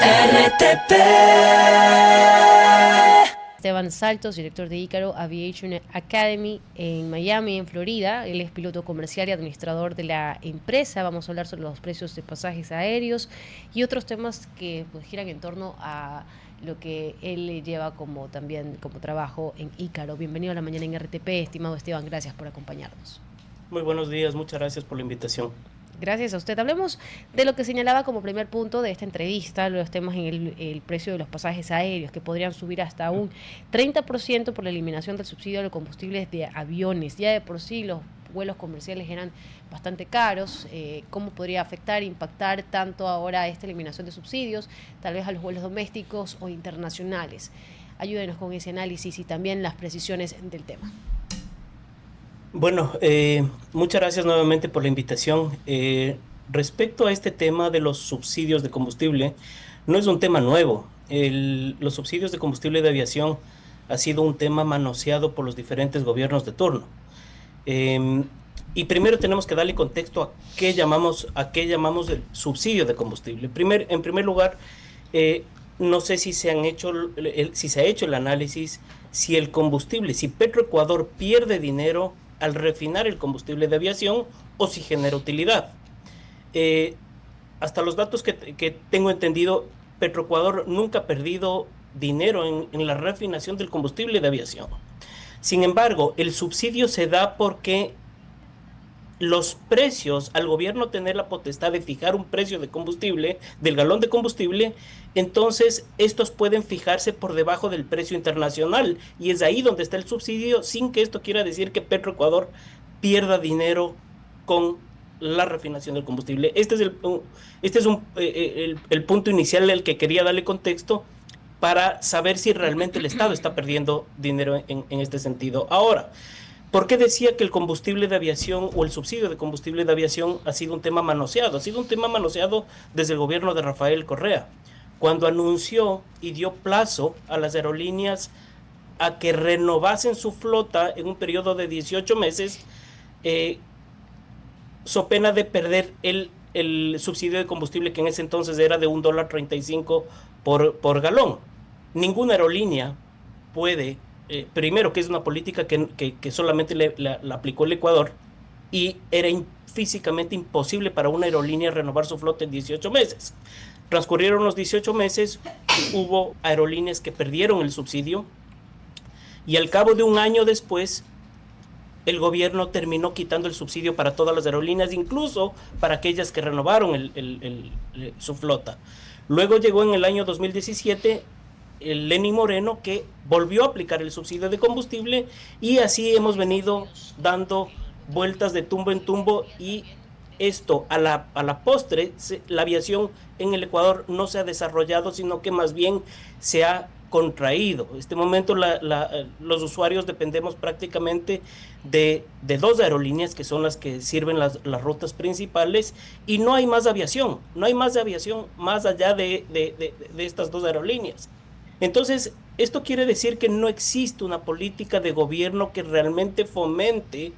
RTP. Esteban Saltos, director de Ícaro Aviation Academy en Miami, en Florida. Él es piloto comercial y administrador de la empresa. Vamos a hablar sobre los precios de pasajes aéreos y otros temas que pues giran en torno a lo que él lleva como trabajo en Ícaro. Bienvenido a la mañana en RTP, estimado Esteban, gracias por acompañarnos. Muy buenos días, muchas gracias por la invitación. Gracias a usted. Hablemos de lo que señalaba como primer punto de esta entrevista, los temas en el precio de los pasajes aéreos, que podrían subir hasta un 30% por la eliminación del subsidio de los combustibles de aviones. Ya de por sí los vuelos comerciales eran bastante caros. ¿Cómo podría afectar, impactar tanto ahora esta eliminación de subsidios, tal vez a los vuelos domésticos o internacionales? Ayúdenos con ese análisis y también las precisiones del tema. Bueno, muchas gracias nuevamente por la invitación. Respecto a este tema de los subsidios de combustible, no es un tema nuevo. Los subsidios de combustible de aviación ha sido un tema manoseado por los diferentes gobiernos de turno. Y primero tenemos que darle contexto a qué llamamos el subsidio de combustible. En primer lugar, no sé si se ha hecho el análisis si el combustible, si Petroecuador pierde dinero al refinar el combustible de aviación o si genera utilidad. Hasta los datos que tengo entendido, Petroecuador nunca ha perdido dinero en la refinación del combustible de aviación. Sin embargo, el subsidio se da porque los precios, al gobierno tener la potestad de fijar un precio de combustible, del galón de combustible, entonces estos pueden fijarse por debajo del precio internacional y es ahí donde está el subsidio, sin que esto quiera decir que Petroecuador pierda dinero con la refinación del combustible. Este es el punto inicial al que quería darle contexto para saber si realmente el Estado está perdiendo dinero en este sentido. Ahora, ¿por qué decía que el combustible de aviación o el subsidio de combustible de aviación ha sido un tema manoseado? Ha sido un tema manoseado desde el gobierno de Rafael Correa, cuando anunció y dio plazo a las aerolíneas a que renovasen su flota en un periodo de 18 meses, so pena de perder el subsidio de combustible que en ese entonces era de $1.35 por galón. Ninguna aerolínea puede, primero que es una política que solamente la aplicó el Ecuador y era físicamente imposible para una aerolínea renovar su flota en 18 meses. Transcurrieron los 18 meses, hubo aerolíneas que perdieron el subsidio y al cabo de un año después el gobierno terminó quitando el subsidio para todas las aerolíneas, incluso para aquellas que renovaron su flota. Luego llegó en el año 2017 el Lenín Moreno, que volvió a aplicar el subsidio de combustible y así hemos venido dando vueltas de tumbo en tumbo y esto a la postre, la aviación en el Ecuador no se ha desarrollado, sino que más bien se ha contraído. En este momento los usuarios dependemos prácticamente de dos aerolíneas que son las que sirven las rutas principales y no hay más aviación más allá de estas dos aerolíneas. Entonces, esto quiere decir que no existe una política de gobierno que realmente fomente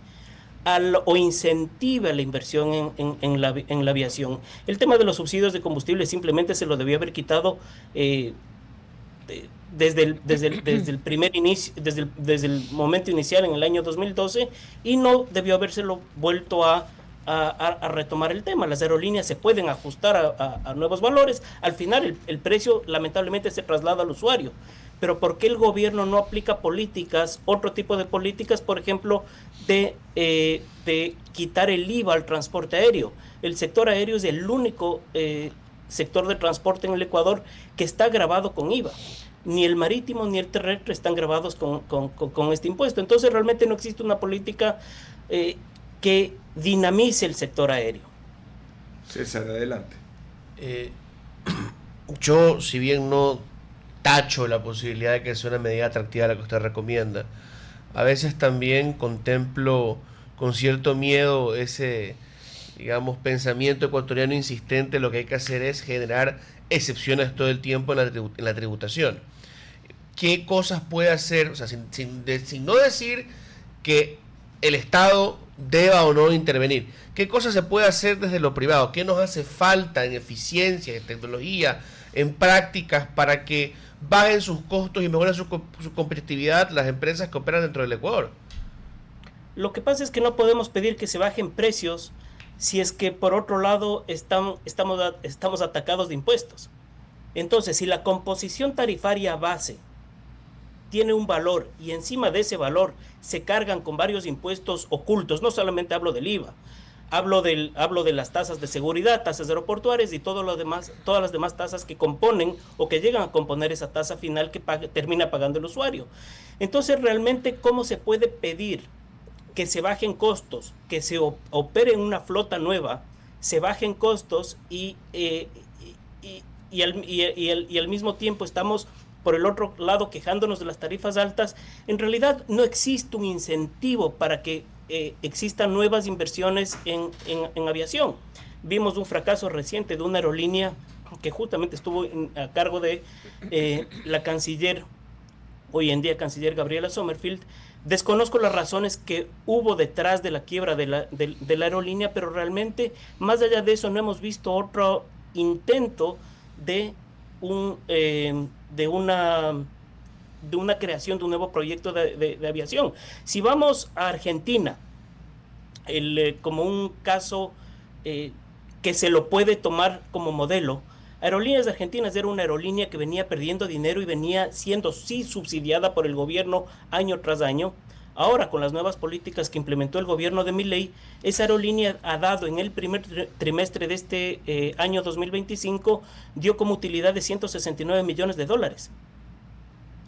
o incentive la inversión en la aviación. El tema de los subsidios de combustible simplemente se lo debió haber quitado desde el primer inicio, desde el momento inicial en el año 2012 y no debió habérselo vuelto a retomar el tema. Las aerolíneas se pueden ajustar a nuevos valores. Al final el precio lamentablemente se traslada al usuario. Pero ¿por qué el gobierno no aplica otro tipo de políticas, por ejemplo, de quitar el IVA al transporte aéreo? El sector aéreo es el único sector de transporte en el Ecuador que está gravado con IVA. Ni el marítimo ni el terrestre están gravados con este impuesto. Entonces realmente no existe una política que dinamice el sector aéreo. César, adelante. Yo, si bien no tacho la posibilidad de que sea una medida atractiva la que usted recomienda, a veces también contemplo con cierto miedo ese, digamos, pensamiento ecuatoriano insistente. Lo que hay que hacer es generar excepciones todo el tiempo en la tributación. ¿Qué cosas puede hacer? O sea, sin no decir que el Estado deba o no intervenir. ¿Qué cosas se puede hacer desde lo privado? ¿Qué nos hace falta en eficiencia, en tecnología, en prácticas para que bajen sus costos y mejoren su competitividad las empresas que operan dentro del Ecuador? Lo que pasa es que no podemos pedir que se bajen precios si es que por otro lado estamos atacados de impuestos. Entonces, si la composición tarifaria base tiene un valor y encima de ese valor se cargan con varios impuestos ocultos, no solamente hablo del IVA, hablo de las tasas de seguridad, tasas aeroportuarias y todo lo demás, todas las demás tasas que componen o que llegan a componer esa tasa final que termina pagando el usuario. Entonces, realmente, ¿cómo se puede pedir que se bajen costos, que se opere en una flota nueva, se bajen costos y al mismo tiempo estamos por el otro lado quejándonos de las tarifas altas? En realidad no existe un incentivo para que existan nuevas inversiones en aviación. Vimos un fracaso reciente de una aerolínea que justamente estuvo a cargo de la canciller, hoy en día canciller Gabriela Sommerfield. Desconozco las razones que hubo detrás de la quiebra de la aerolínea, pero realmente, más allá de eso, no hemos visto otro intento de una creación de un nuevo proyecto de aviación. Si vamos a Argentina, como un caso que se lo puede tomar como modelo, Aerolíneas Argentinas era una aerolínea que venía perdiendo dinero y venía siendo sí subsidiada por el gobierno año tras año. Ahora, con las nuevas políticas que implementó el gobierno de Milei, esa aerolínea ha dado en el primer trimestre de este año 2025, dio como utilidad de $169 millones.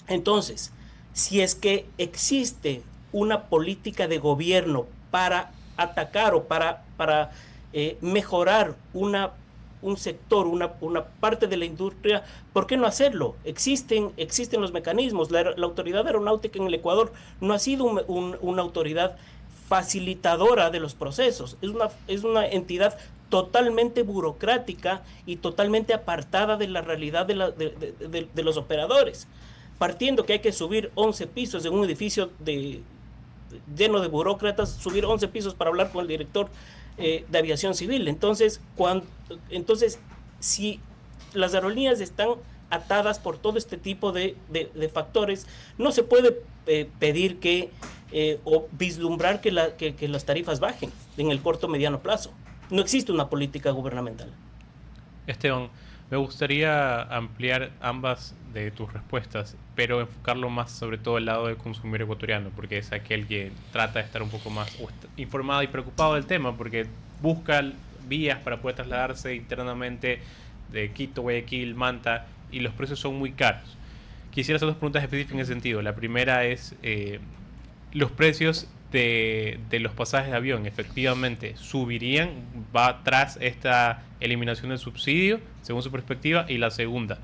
Entonces, si es que existe una política de gobierno para atacar o para mejorar un sector, una parte de la industria, ¿por qué no hacerlo? Existen los mecanismos. La autoridad aeronáutica en el Ecuador no ha sido una autoridad facilitadora de los procesos. Es una entidad totalmente burocrática y totalmente apartada de la realidad de los operadores. Partiendo que hay que subir 11 pisos en un edificio lleno de burócratas, subir 11 pisos para hablar con el director de aviación civil. Entonces, si las aerolíneas están atadas por todo este tipo de factores, no se puede pedir o vislumbrar que las tarifas bajen en el corto o mediano plazo. No existe una política gubernamental. Esteban, me gustaría ampliar ambas de tus respuestas, pero enfocarlo más sobre todo el lado del consumidor ecuatoriano, porque es aquel que trata de estar un poco más informado y preocupado del tema, porque busca vías para poder trasladarse internamente de Quito, Guayaquil, Manta, y los precios son muy caros. Quisiera hacer dos preguntas específicas en ese sentido. La primera es, los precios de los pasajes de avión, ¿efectivamente subirían? ¿Va tras esta eliminación del subsidio, según su perspectiva? Y la segunda,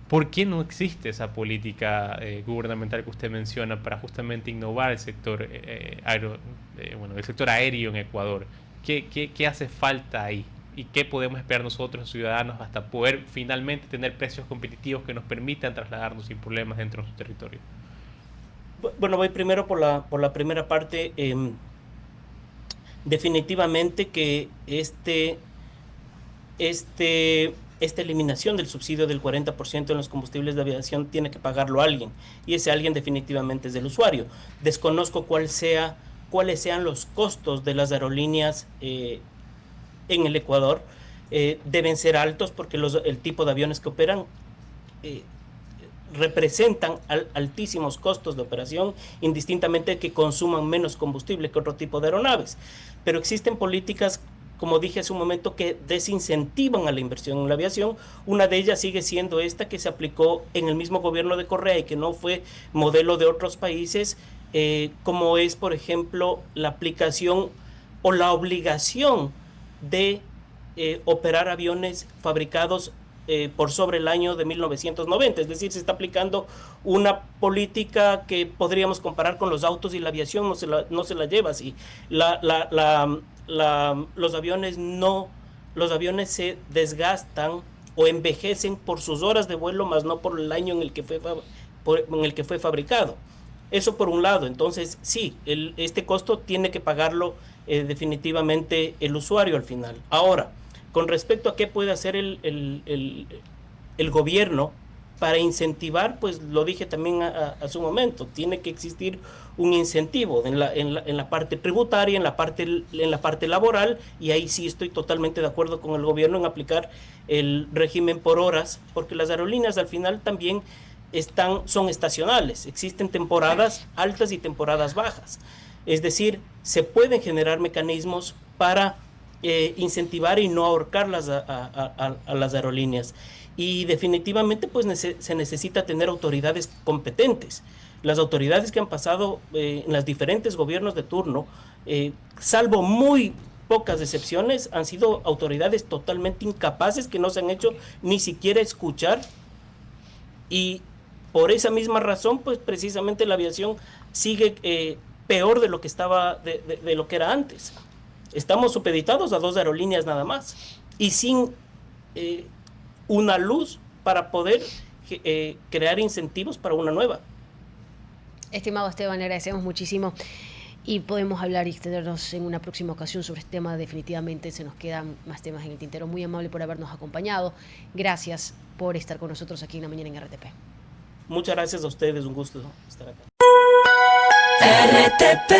¿por qué no existe esa política gubernamental que usted menciona para justamente innovar el sector el sector aéreo en Ecuador? ¿Qué hace falta ahí? ¿Y qué podemos esperar nosotros, ciudadanos, hasta poder finalmente tener precios competitivos que nos permitan trasladarnos sin problemas dentro de nuestro territorio? Bueno, voy primero por la primera parte. Definitivamente que esta eliminación del subsidio del 40% en los combustibles de aviación tiene que pagarlo alguien, y ese alguien definitivamente es el usuario. Desconozco cuáles sean los costos de las aerolíneas en el Ecuador. Deben ser altos porque el tipo de aviones que operan representan altísimos costos de operación, indistintamente que consuman menos combustible que otro tipo de aeronaves. Pero existen políticas, como dije hace un momento, que desincentivan a la inversión en la aviación. Una de ellas sigue siendo esta que se aplicó en el mismo gobierno de Correa y que no fue modelo de otros países, como es, por ejemplo, la aplicación o la obligación de operar aviones fabricados por sobre el año de 1990. Es decir, se está aplicando una política que podríamos comparar con los autos, y la aviación no se la lleva así. Los aviones se desgastan o envejecen por sus horas de vuelo, más no por el año en el que fue fabricado. Eso por un lado. Entonces, sí, este costo tiene que pagarlo definitivamente el usuario al final. Ahora, con respecto a qué puede hacer el gobierno para incentivar, pues lo dije también a su momento, tiene que existir un incentivo en la parte tributaria, en la parte laboral, y ahí sí estoy totalmente de acuerdo con el gobierno en aplicar el régimen por horas, porque las aerolíneas al final también son estacionales, existen temporadas altas y temporadas bajas. Es decir, se pueden generar mecanismos para incentivar y no ahorcarlas a las aerolíneas. Y definitivamente pues se necesita tener autoridades competentes. Las autoridades que han pasado en los diferentes gobiernos de turno, salvo muy pocas excepciones, han sido autoridades totalmente incapaces que no se han hecho ni siquiera escuchar, y por esa misma razón pues precisamente la aviación sigue peor de lo que estaba, de lo que era antes. Estamos supeditados a 2 aerolíneas nada más y sin una luz para poder crear incentivos para una nueva. Estimado Esteban, le agradecemos muchísimo y podemos hablar y extendernos en una próxima ocasión sobre este tema. Definitivamente se nos quedan más temas en el tintero. Muy amable por habernos acompañado. Gracias por estar con nosotros aquí en La Mañana en RTP. Muchas gracias a ustedes, un gusto estar acá. RTP